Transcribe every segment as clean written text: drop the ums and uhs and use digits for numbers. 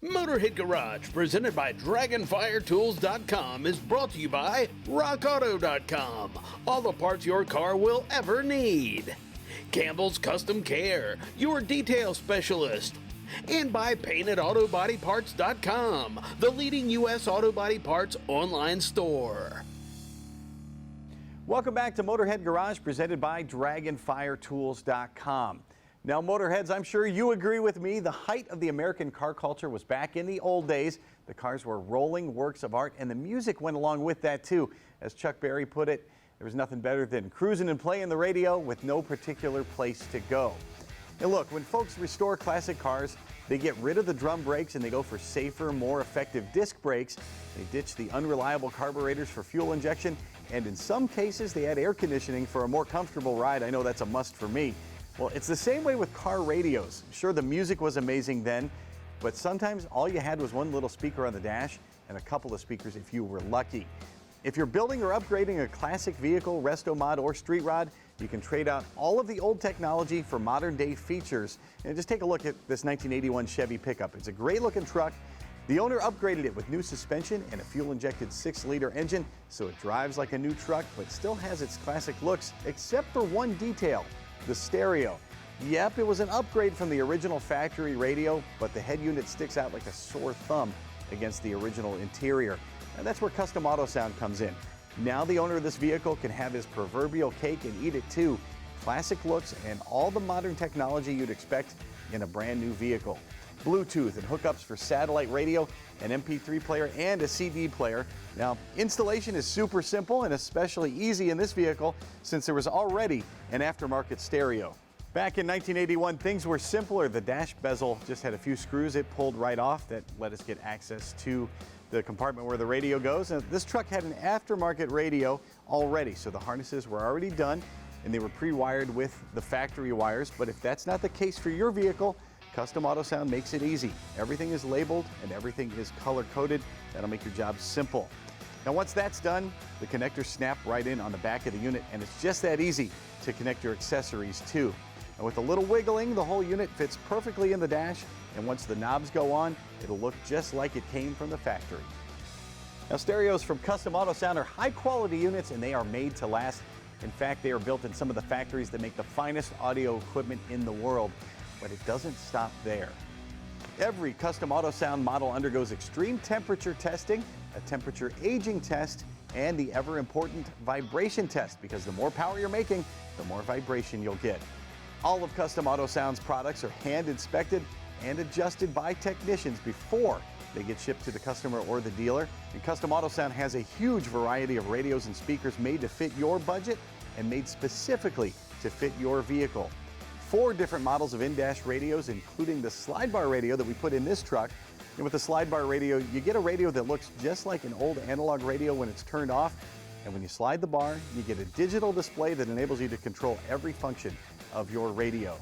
Motorhead Garage, presented by DragonfireTools.com, is brought to you by RockAuto.com. All the parts your car will ever need. Campbell's Custom Care, your detail specialist. And by PaintedAutoBodyParts.com, the leading U.S. auto body parts online store. Welcome back to Motorhead Garage, presented by DragonfireTools.com. Now, Motorheads, I'm sure you agree with me. The height of the American car culture was back in the old days. The cars were rolling works of art, and the music went along with that, too. As Chuck Berry put it, there was nothing better than cruising and playing the radio with no particular place to go. Now, look, when folks restore classic cars, they get rid of the drum brakes and they go for safer, more effective disc brakes. They ditch the unreliable carburetors for fuel injection, and in some cases, they add air conditioning for a more comfortable ride. I know that's a must for me. Well, it's the same way with car radios. Sure, the music was amazing then, but sometimes all you had was one little speaker on the dash and a couple of speakers if you were lucky. If you're building or upgrading a classic vehicle, resto mod, or street rod, you can trade out all of the old technology for modern day features. And just take a look at this 1981 Chevy pickup. It's a great looking truck. The owner upgraded it with new suspension and a fuel-injected 6-liter engine, so it drives like a new truck, but still has its classic looks, except for one detail. The stereo. Yep, it was an upgrade from the original factory radio, but the head unit sticks out like a sore thumb against the original interior. And that's where Custom Autosound comes in. Now the owner of this vehicle can have his proverbial cake and eat it too. Classic looks and all the modern technology you'd expect in a brand new vehicle. Bluetooth and hookups for satellite radio, an MP3 player, and a CD player. Now, installation is super simple and especially easy in this vehicle since there was already an aftermarket stereo. Back in 1981, things were simpler. The dash bezel just had a few screws it pulled right off that let us get access to the compartment where the radio goes. And this truck had an aftermarket radio already, so the harnesses were already done and they were pre-wired with the factory wires. But if that's not the case for your vehicle, Custom Autosound makes it easy. Everything is labeled and everything is color-coded. That'll make your job simple. Now, once that's done, the connectors snap right in on the back of the unit, and it's just that easy to connect your accessories too. And with a little wiggling, the whole unit fits perfectly in the dash, and once the knobs go on, it'll look just like it came from the factory. Now, stereos from Custom Autosound are high-quality units, and they are made to last. In fact, they are built in some of the factories that make the finest audio equipment in the world. But it doesn't stop there. Every Custom Autosound model undergoes extreme temperature testing, a temperature aging test, and the ever-important vibration test, because the more power you're making, the more vibration you'll get. All of Custom Autosound's products are hand-inspected and adjusted by technicians before they get shipped to the customer or the dealer. And Custom Autosound has a huge variety of radios and speakers made to fit your budget and made specifically to fit your vehicle. 4 different models of in-dash radios, including the slide bar radio that we put in this truck. And with the slide bar radio, you get a radio that looks just like an old analog radio when it's turned off. And when you slide the bar, you get a digital display that enables you to control every function of your radio.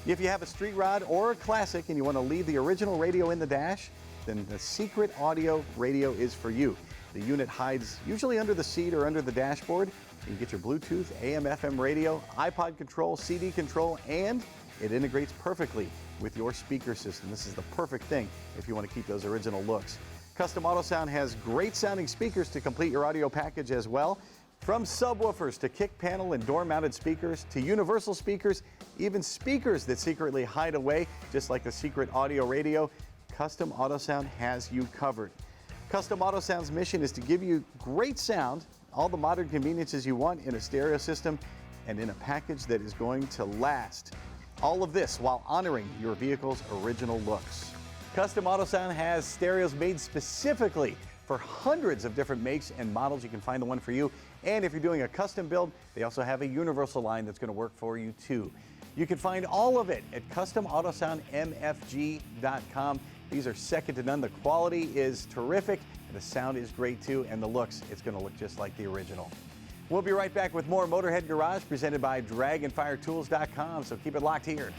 If you have a street rod or a classic and you want to leave the original radio in the dash, then the Secret Audio radio is for you. The unit hides usually under the seat or under the dashboard. You get your Bluetooth, AM/FM radio, iPod control, CD control, and it integrates perfectly with your speaker system. This is the perfect thing if you want to keep those original looks. Custom Autosound has great sounding speakers to complete your audio package as well. From subwoofers to kick panel and door mounted speakers to universal speakers, even speakers that secretly hide away, just like the Secret Audio radio, Custom Autosound has you covered. Custom Autosound's mission is to give you great sound, all the modern conveniences you want in a stereo system, and in a package that is going to last. All of this while honoring your vehicle's original looks. Custom Autosound has stereos made specifically for hundreds of different makes and models. You can find the one for you. And if you're doing a custom build, they also have a universal line that's going to work for you too. You can find all of it at CustomAutosoundMFG.com. These are second to none. The quality is terrific, and the sound is great too, and the looks, it's going to look just like the original. We'll be right back with more Motorhead Garage presented by DragonfireTools.com, so keep it locked here.